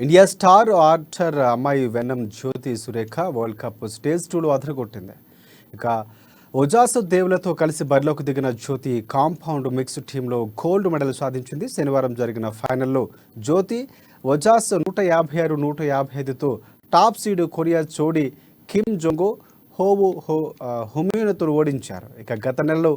India star archer అమ్మాయి Vennam Jyothi Surekha world cup stage 2లో అదరగొట్టింది. ఇక ఒజాసు దేవులతో కలిసి బరిలోకి దిగిన జ్యోతి కాంపౌండ్ మిక్స్డ్ టీంలో గోల్డ్ మెడల్ సాధించింది. శనివారం జరిగిన ఫైనల్లో జ్యోతి ఒజాస్ 156-155తో టాప్ సీడ్ కొరియా జోడీ కిమ్ జొంగ్ హుమ్యూన్తో ఓడించారు. ఇక గత నెలలో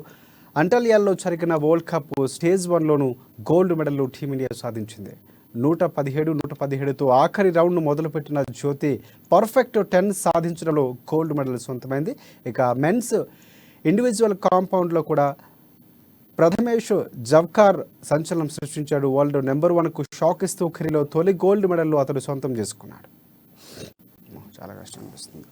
అంటాలియాలో జరిగిన వరల్డ్ కప్ స్టేజ్ 1లోనూ గోల్డ్ మెడల్ టీమిండియా సాధించింది. 117-117తో ఆఖరి రౌండ్ను మొదలుపెట్టిన జ్యోతి పర్ఫెక్ట్ 10 సాధించడంలో గోల్డ్ మెడల్ సొంతమైంది. ఇక మెన్స్ ఇండివిజువల్ కాంపౌండ్లో కూడా ప్రథమేష్ జవ్కార్ సంచలనం సృష్టించాడు. వరల్డ్ నెంబర్ 1కు షాక్ ఇస్తూ కెరీర్లో తొలి గోల్డ్ మెడల్ అతడు సొంతం చేసుకున్నాడు. చాలా కష్టం అనిపిస్తుంది.